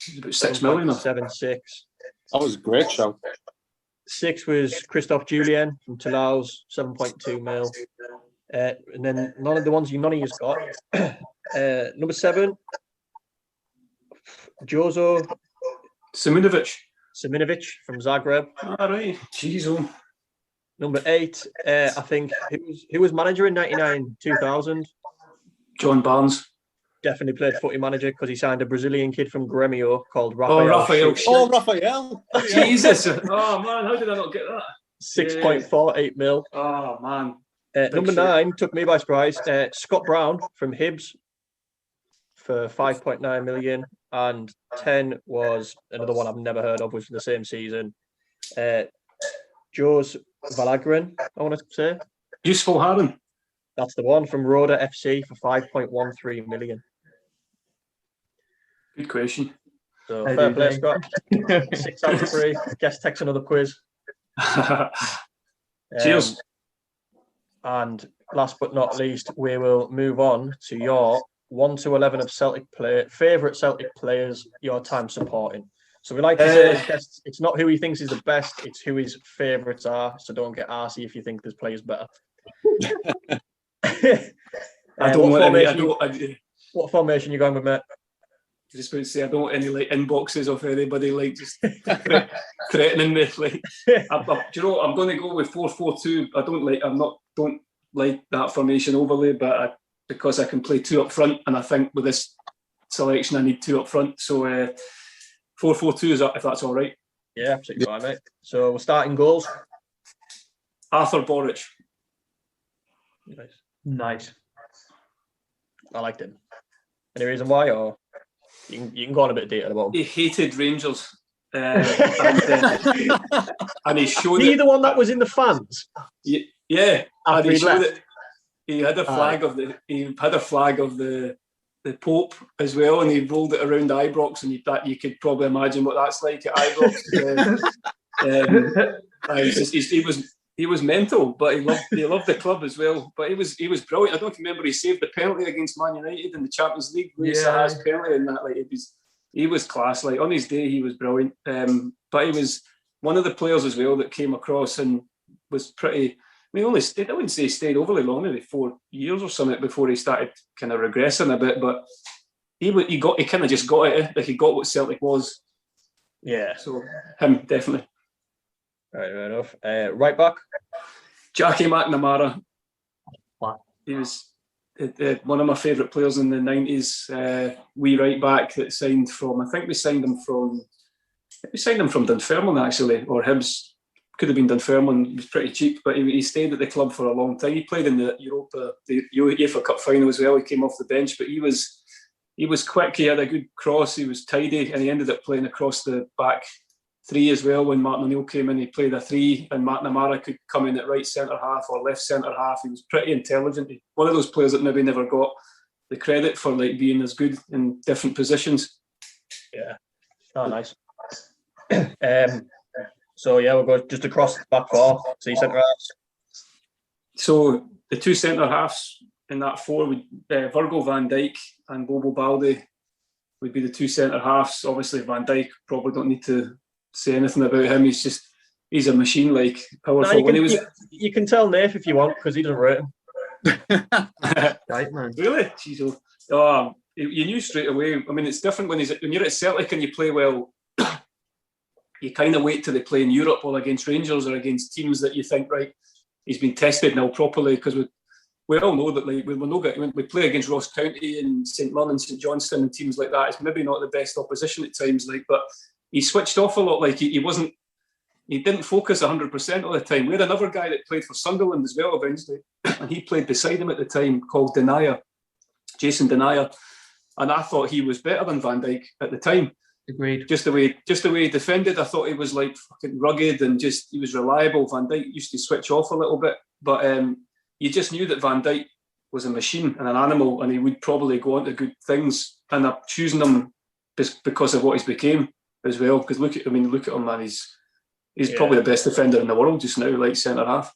He's about 6 million. 7.76. That was a great show. 6 was Christophe Julien from Toulouse, 7.2 mil. And then none of you got. Number 7, Jozo Siminovic. from Zagreb. All right. Jeez, oh. Number 8, I think, who was manager in 99-2000? John Barnes. Definitely played footy manager because he signed a Brazilian kid from Gremio called Oh, Rafael. Raphael. Oh, Raphael. Jesus. Oh, man. How did I not get that? 6.48 mil. Oh, man. Number shit. 9 took me by surprise. Scott Brown from Hibs for 5.9 million, and 10 was another one I've never heard of, was for the same season. Jos Valagren, I want to say. Useful Haran. That's the one, from Roda FC for 5.13 million. Good question. So How fair do play, they? Scott. 6 out of 3. Guess takes another quiz. Cheers. And last but not least, we will move on to your 1 to 11 of favourite Celtic players, your time supporting. So we like to say as guests, it's not who he thinks is the best, it's who his favourites are. So don't get arsey if you think there's players better. What formation you going with, mate? Just about to say, I don't want any like inboxes of anybody like just threatening me. Like, do you know what? I'm going to go with 4-4-2. Don't like that formation overly, but because I can play 2 up front, and I think with this selection I need 2 up front. So 4-4-2 is if that's all right. Yeah, absolutely fine, mate. So we're starting goals. Arthur Boric. Nice. I liked him. Any reason why, or you can go on a bit of detail about him? He hated Rangers. And he showed He it. the one that was in the fans? Yeah. And After he he showed left? it. He had a flag of the Pope as well, and he rolled it around Ibrox, and you could probably imagine what that's like at Ibrox. He was mental, but he loved the club as well. But he was brilliant. I don't remember he saved the penalty against Man United in the Champions League. Yeah. His penalty and that, like he was class. Like on his day, he was brilliant. But he was one of the players as well that came across and was pretty. I mean, I wouldn't say he stayed overly long, maybe 4 years or something before he started kind of regressing a bit. But he kind of just got it. Like he got what Celtic was. Yeah. So him definitely. Right, fair enough. Right back. Jackie McNamara. Wow. He was one of my favourite players in the 90s, wee right back that signed from, I think we signed him from Dunfermline actually, or Hibs. Could have been Dunfermline. He was pretty cheap, but he stayed at the club for a long time. He played in the UEFA Cup final as well. He came off the bench, but he was quick. He had a good cross. He was tidy, and he ended up playing across the back three as well. When Martin O'Neill came in, he played a three, and McNamara could come in at right centre half or left centre half. He was pretty intelligent. One of those players that maybe never got the credit for like being as good in different positions. Yeah, oh nice. So yeah, we'll go just across the back four. So centre halves. So the two centre halves in that four would Virgil van Dijk and Bobo Balde would be the two centre halves. Obviously, Van Dijk probably don't need to say anything about him. He's a machine, like powerful. You can tell Nath if you want because he doesn't rate him. Right, man. Really? Jeez, you knew straight away. I mean, it's different when you're at Celtic and you play well. You kind of wait till they play in Europe or against Rangers or against teams that you think, right, he's been tested now properly, because we all know that like when we play against Ross County and St Mirren and St Johnstone and teams like that, it's maybe not the best opposition at times, like, but he switched off a lot. Like he didn't focus 100% all the time. We had another guy that played for Sunderland as well eventually, and he played beside him at the time, called Jason Denier, and I thought he was better than Van Dijk at the time. Agreed. Just the way he defended, I thought he was like fucking rugged and just he was reliable. Van Dijk used to switch off a little bit, but you just knew that Van Dijk was a machine and an animal, and he would probably go on to good things. And I'm choosing him because of what he's became as well. Because look at him, man. He's probably the best defender in the world just now, like centre half,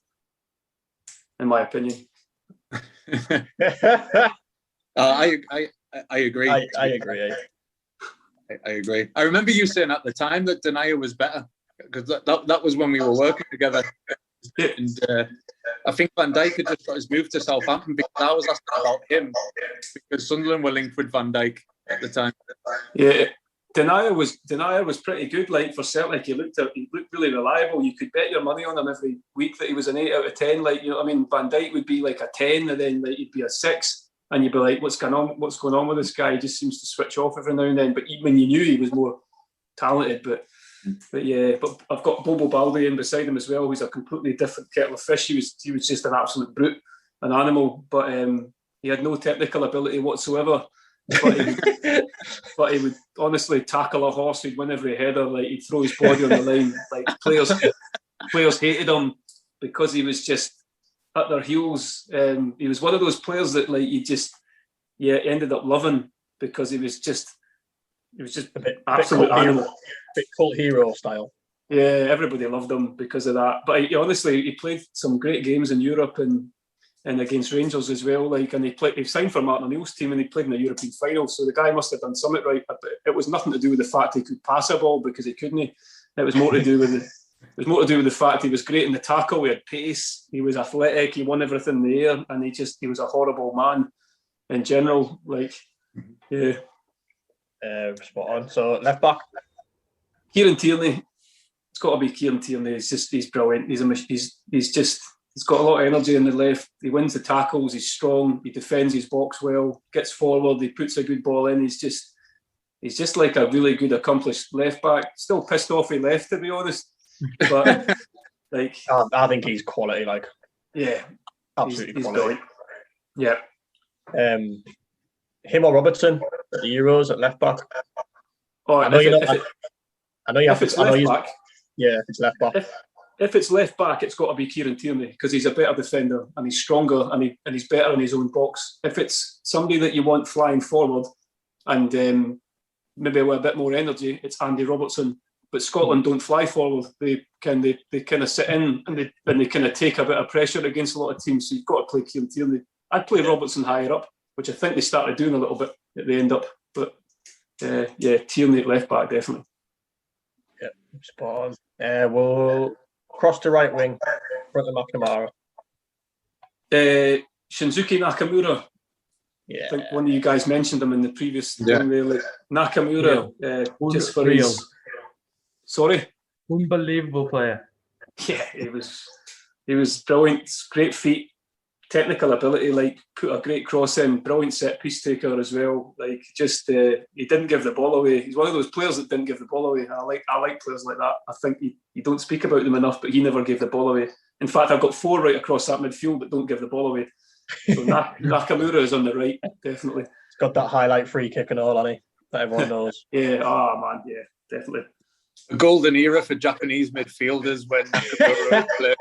in my opinion. I agree. I agree. I agree. I remember you saying at the time that Denier was better, because that was when we were working together. And I think Van Dijk had just got his move to Southampton, because I was asking about him because Sunderland were linked with Van Dijk at the time. Yeah, Denier was pretty good. Like for Celtic, he looked really reliable. You could bet your money on him every week that he was an 8 out of 10. Like, you know what I mean? Van Dijk would be like a 10, and then like he'd be a 6. And you'd be like, what's going on with this guy? He just seems to switch off every now and then. But even you knew he was more talented. But I've got Bobo Balde in beside him as well, who's a completely different kettle of fish. He was just an absolute brute, an animal. But he had no technical ability whatsoever. But he would honestly tackle a horse. He'd win every header. Like, he'd throw his body on the line. Like, players hated him because he was just at their heels. He was one of those players that like ended up loving, because he was just a bit absolute animal. Bit cult hero style. Yeah, everybody loved him because of that. But he played some great games in Europe and against Rangers as well. Like, and he signed for Martin O'Neill's team, and he played in the European final. So the guy must have done something right. But it was nothing to do with the fact he could pass a ball, because he couldn't. It was more to do with the fact he was great in the tackle. He had pace. He was athletic. He won everything in the air, and he was a horrible man in general. Like, yeah. Spot on. So left back, Kieran Tierney. It's got to be Kieran Tierney. He's brilliant. He's got a lot of energy in the left. He wins the tackles. He's strong. He defends his box well. Gets forward. He puts a good ball in. He's just like a really good, accomplished left back. Still pissed off he left, to be honest. But like, I think he's quality. Like, yeah, absolutely he's quality. Yeah. Him or Robertson at the Euros at left back. Oh, I know you have to. Left back. Yeah, if it's left back. If it's left back, it's got to be Kieran Tierney, because he's a better defender and he's stronger and he's better in his own box. If it's somebody that you want flying forward and maybe with a bit more energy, it's Andy Robertson. But Scotland don't fly forward. They kind of sit in and they kind of take a bit of pressure against a lot of teams. So you've got to play Kieran Tierney. I'd play Robertson higher up, which I think they started doing a little bit at the end up. But Tierney at left back, definitely. Yeah, spot on. We'll cross to right wing, front of McNamara. Shinzuki Nakamura. Yeah, I think one of you guys mentioned him in the previous thing there. Like, Nakamura, just for his... Sorry? Unbelievable player. Yeah, he was brilliant. Great feet, technical ability, like put a great cross in, brilliant set piece taker as well. Like just he didn't give the ball away. He's one of those players that didn't give the ball away. I like players like that. I think you don't speak about them enough, but he never gave the ball away. In fact, I've got 4 right across that midfield that don't give the ball away. So Nakamura is on the right, definitely. He's got that highlight free kick and all, hasn't he? That everyone knows. Yeah, oh man, yeah, definitely. A golden era for Japanese midfielders when Nakamura played.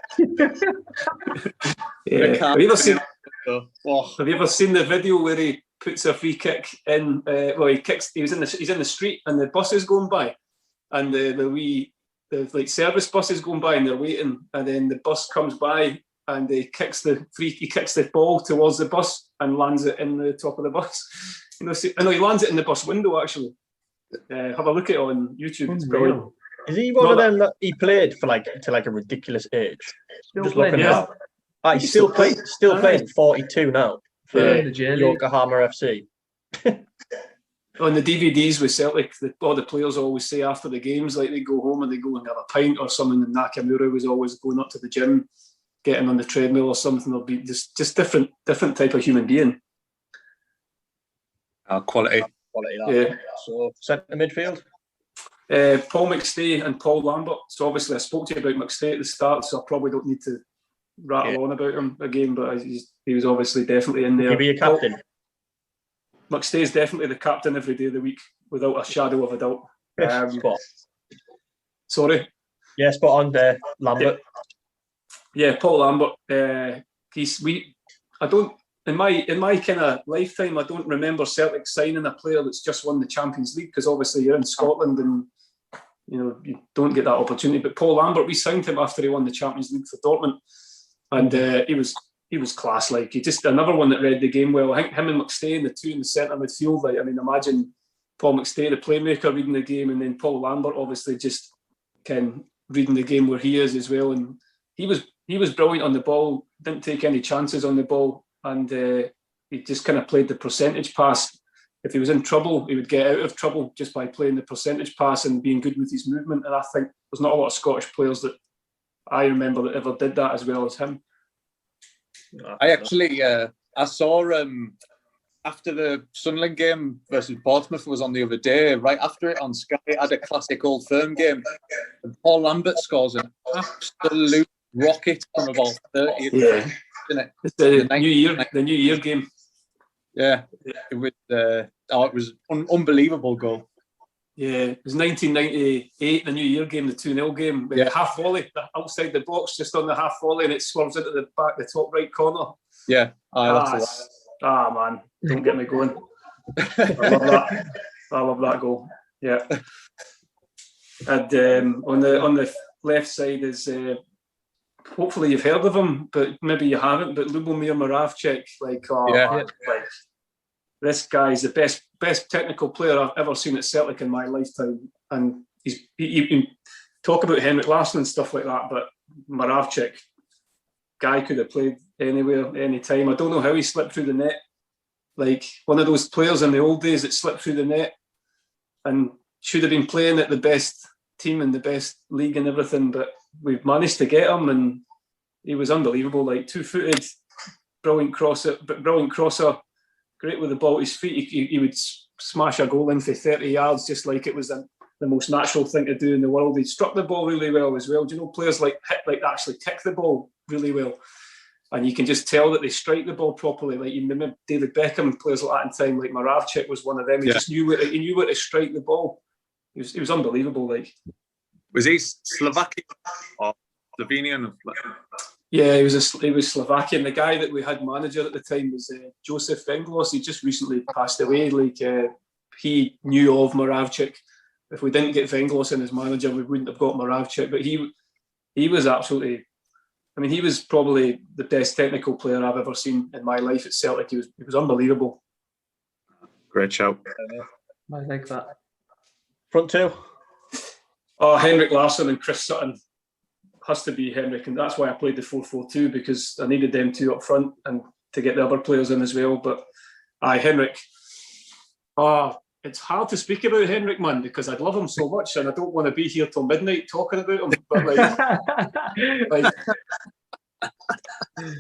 Yeah. Have you ever seen the video where he puts a free kick in? He's in the street and the bus is going by, and the service bus is going by and they're waiting, and then the bus comes by and he kicks the ball towards the bus and lands it in the top of the bus. He lands it in the bus window actually. Have a look at it on YouTube. It's brilliant. Is he one of them that he played for to a ridiculous age? Just looking at that. He's still playing 42 now for Yokohama FC. On the DVDs with Celtic, all the players always say after the games, like they go home and they go and have a pint or something, and Nakamura was always going up to the gym, getting on the treadmill or something. They'll be just different type of human being. Quality. Yeah. So centre midfield. Paul McStay and Paul Lambert. So obviously I spoke to you about McStay at the start, so I probably don't need to rattle on about him again, but he was obviously definitely in there. He'll be a captain. McStay is definitely the captain every day of the week, without a shadow of a doubt. Spot. Sorry? Yeah, spot on there, Lambert. Yeah, Paul Lambert. In my kind of lifetime, I don't remember Celtic signing a player that's just won the Champions League, because obviously you're in Scotland and you don't get that opportunity. But Paul Lambert, we signed him after he won the Champions League for Dortmund, and he was class. Like, he just another one that read the game well. I think him and McStay, the two in the centre midfield. Like, I mean, imagine Paul McStay, the playmaker, reading the game, and then Paul Lambert obviously just reading the game where he is as well. And he was brilliant on the ball. Didn't take any chances on the ball. And he just kind of played the percentage pass. If he was in trouble, he would get out of trouble just by playing the percentage pass and being good with his movement. And I think there's not a lot of Scottish players that I remember that ever did that as well as him. I actually, I saw after the Sunderland game versus Portsmouth was on the other day, right after it on Sky, it had a classic Old Firm game. And Paul Lambert scores an absolute rocket from about 30. Yeah. It's the New Year game. Yeah, it was. It was unbelievable goal. Yeah, it was 1998, the New Year game, the 2-0 game. Yeah. Half volley outside the box, just on the half volley, and it swerves into the top right corner. Yeah, man, don't get me going. I love that goal. Yeah, and on the left side is. Hopefully you've heard of him, but maybe you haven't. But Lubomir Moravcik, man, this guy's the best technical player I've ever seen at Celtic in my lifetime. And you can talk about Henrik Larsson and stuff like that, but Moravcik, guy could have played anywhere, anytime. I don't know how he slipped through the net. Like one of those players in the old days that slipped through the net and should have been playing at the best team in the best league and everything, but we've managed to get him, and he was unbelievable. Like 2-footed, brilliant crosser, great with the ball at his feet. He would smash a goal in for 30 yards just like it was the most natural thing to do in the world. He struck the ball really well as well. Do you know players actually kick the ball really well, and you can just tell that they strike the ball properly. Like you remember David Beckham and players like that in time. Like Moravcik was one of them. He just knew where to strike the ball. He was unbelievable. Like. Was he Slovakian or Slovenian? Yeah, he was Slovakian. The guy that we had manager at the time was Joseph Venglos. He just recently passed away. He knew of Moravcik. If we didn't get Venglos in as manager, we wouldn't have got Moravcik. But he was absolutely. I mean, he was probably the best technical player I've ever seen in my life at Celtic. He was unbelievable. Great shout. I like that. Front two. Oh, Henrik Larsson and Chris Sutton has to be Henrik, and that's why I played the 4-4-2, because I needed them two up front and to get the other players in as well. But Henrik, it's hard to speak about Henrik, man, because I love him so much, and I don't want to be here till midnight talking about him. But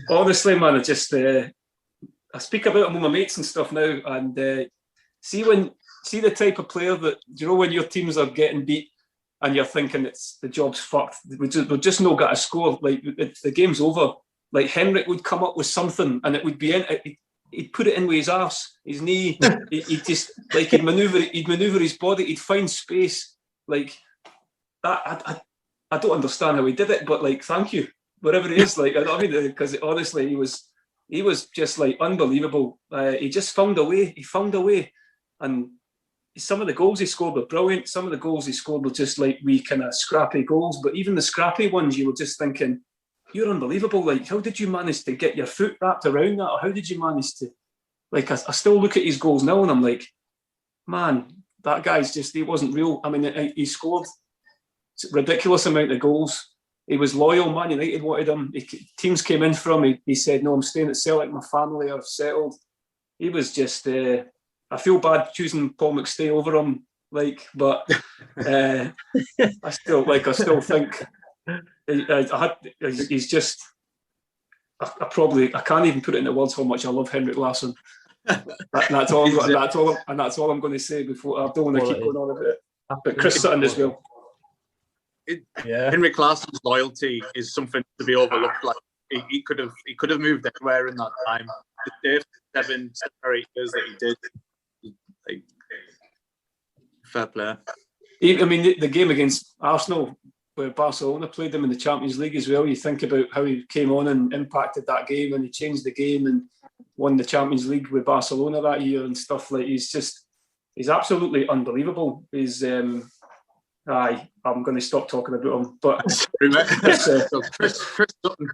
Honestly, man, I speak about him with my mates and stuff now, and see the type of player that, you know, when your teams are getting beat and you're thinking it's the job's fucked, we've just not got a score. Like the game's over. Like Henrik would come up with something, and it would be in. He'd put it in with his arse, his knee. He'd just like he'd maneuver his body. He'd find space like that. I don't understand how he did it, but like, thank you, wherever he is. Like, I mean, because honestly, he was just like unbelievable. He just found a way. He found a way, and some of the goals he scored were brilliant. Some of the goals he scored were just like wee kind of scrappy goals. But even the scrappy ones, you were just thinking, you're unbelievable. Like, how did you manage to get your foot wrapped around that? Or how did you manage to, like, I still look at his goals now and I'm like, man, that guy's just, he wasn't real. I mean, he scored a ridiculous amount of goals. He was loyal. Man United wanted him. Teams came in for him. He said, no, I'm staying at Celtic. My family are settled. He was just, I feel bad choosing Paul McStay over him, like, but I still think he's just. I can't even put it into words how much I love Henrik Larsson. That's all I'm going to say before. I don't want to keep going on about it. But Chris Sutton as well. Henrik Larsson's loyalty is something to be overlooked. Like he could have moved anywhere in that time. The 7 or 8 years that he did. Like, fair play. I mean, the game against Arsenal, where Barcelona played them in the Champions League as well, you think about how he came on and impacted that game, and he changed the game and won the Champions League with Barcelona that year and stuff. Like, he's absolutely unbelievable. I'm going to stop talking about him. But Chris Sutton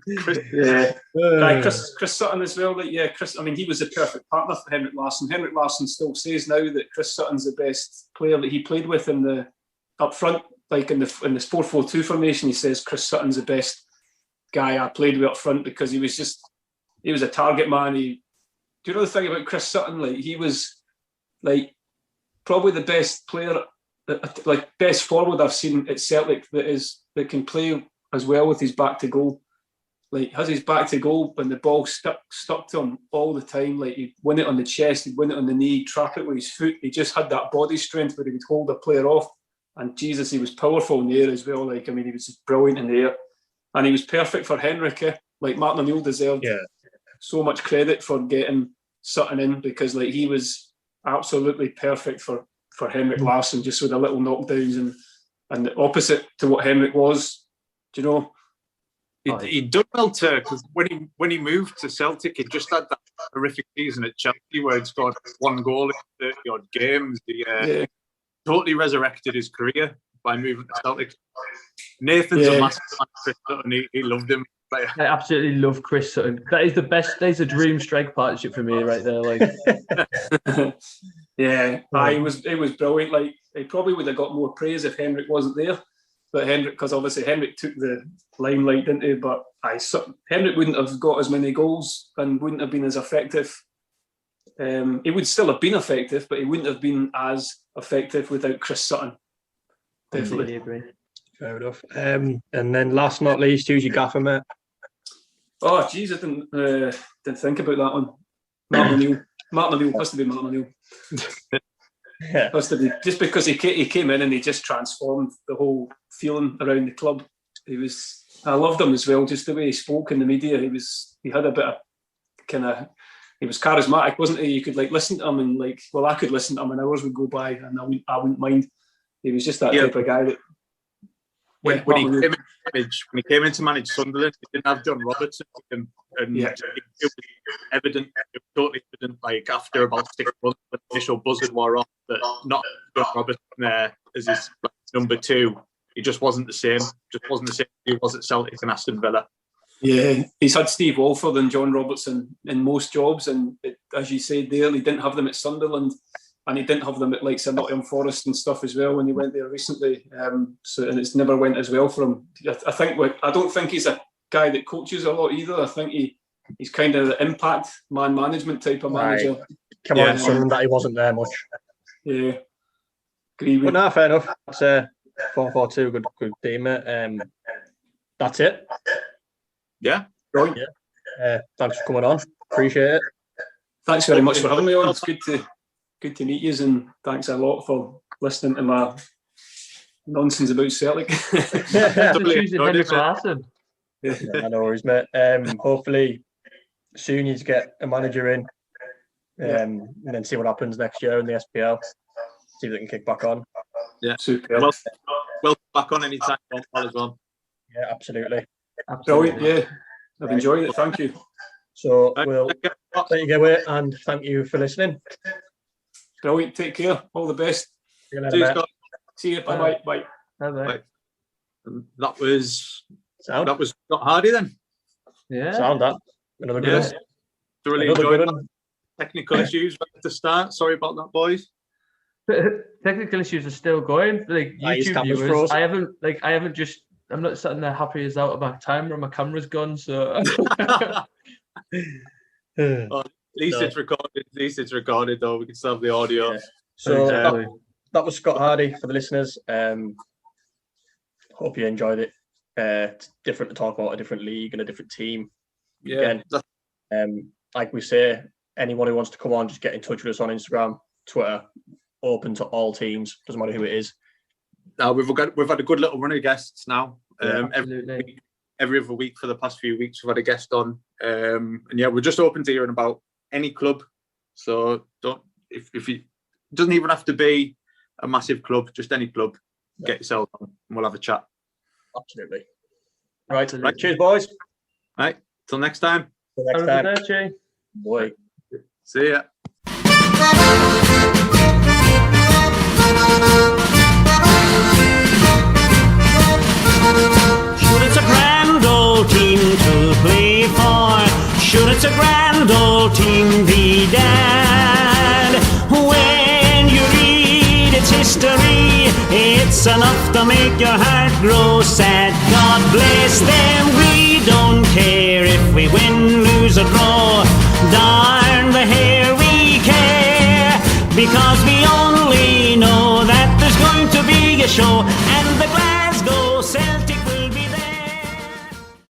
as well. Like, Chris. I mean, he was the perfect partner for Henrik Larsson. Henrik Larsson still says now that Chris Sutton's the best player that he played with in the up front, like in the 4-4-2 formation. He says Chris Sutton's the best guy I played with up front because he was a target man. Do you know the thing about Chris Sutton? Like, he was like probably the best player. Like, best forward I've seen at Celtic that can play as well with his back to goal. Like, has his back to goal when the ball stuck to him all the time. Like, he'd win it on the chest, he'd win it on the knee, trap it with his foot. He just had that body strength where he would hold a player off. And Jesus, he was powerful in the air as well. Like, I mean, he was just brilliant in the air. And he was perfect for Henrik. Like, Martin O'Neill deserved so much credit for getting Sutton in because, like, he was absolutely perfect for Henrik Larsson, just with the little knockdowns and the opposite to what Henrik was. Do you know? He'd done well too, because when he moved to Celtic, he just had that horrific season at Chelsea where he'd scored 1 goal in 30 odd games. He totally resurrected his career by moving to Celtic. Nathan's a massive fan of Chris Sutton. He loved him. I absolutely love Chris Sutton. That is the best. That is a dream strike partnership for me right there. Like, it was brilliant. Like, he probably would have got more praise if Henrik wasn't there. But because obviously Henrik took the limelight, didn't he? But Henrik wouldn't have got as many goals and wouldn't have been as effective. He would still have been effective, but he wouldn't have been as effective without Chris Sutton. Definitely agree. Fair enough. And then last not least, who's your gaffer, mate? Oh, jeez, I didn't think about that one. Martin O'Neill. Martin O'Neill has to be Martin O'Neill. Has to be, just because he came in and he just transformed the whole feeling around the club. I loved him as well, just the way he spoke in the media. He had a bit of he was charismatic, wasn't he? You could like listen to him and I could listen to him and hours would go by and I wouldn't mind. He was just that type of guy that. When he came in to manage Sunderland, he didn't have John Robertson with him, and it was evident. It was totally evident. Like, after about 6 months, when the initial buzzard wore off, that not John Robertson there as his number 2. He just wasn't the same. Just wasn't the same he was at Celtic and Aston Villa. Yeah, he's had Steve Walford and John Robertson in most jobs, and as you said there, he didn't have them at Sunderland. And he didn't have them at like Nottingham Forest and stuff as well when he went there recently. And it's never went as well for him. I don't think he's a guy that coaches a lot either. I think he's kind of the impact man management type of manager. Come on, something that he wasn't there much. Yeah, agree with. But no, fair enough. That's 4-4-2, good team, mate. That's it. Yeah, Brilliant. Thanks for coming on. Appreciate it. Thanks very much for having me on. It's good to meet you, and thanks a lot for listening to my nonsense about Celtic. No worries, mate. Hopefully soon you get a manager in, and then see what happens next year in the SPL. See if they can kick back on. Yeah, super. Well, back on anytime as well. Yeah, absolutely. Brilliant. Yeah, I've enjoyed it. Thank you. So we'll let you go away, and thank you for listening. Brilliant. Take care. All the best. See you later, mate. See you. Bye. Bye. Bye. That was Sound. Scott Hardie then. Yeah. Sound that. Another good one. Thoroughly enjoyed that. Technical issues right at the start. Sorry about that, boys. Technical issues are still going. Like YouTube viewers, I'm not sitting there happy as out of my timer and my camera's gone. So well, at least it's recorded. At least it's recorded, though. We can still have the audio. Yeah. So that was Scott Hardie for the listeners. Hope you enjoyed it. It's different to talk about a different league and a different team. Yeah. Again, like we say, anyone who wants to come on, just get in touch with us on Instagram, Twitter. Open to all teams. Doesn't matter who it is. We've had a good little run of guests now. Absolutely. Every other week for the past few weeks, we've had a guest on. And yeah, we're just open to hearing about any club. So if you, it doesn't even have to be a massive club, just any club. Get yourself on and we'll have a chat. Absolutely. Right. Cheers, boys. Right. Till next time. Till next time. Boy. See ya. Sure, it's a grand old team to play for. Sure, it's a grand old team, the dad. When you read its history, it's enough to make your heart grow sad. God bless them, we don't care if we win, lose or draw. Darn the hair we care, because we only know that there's going to be a show.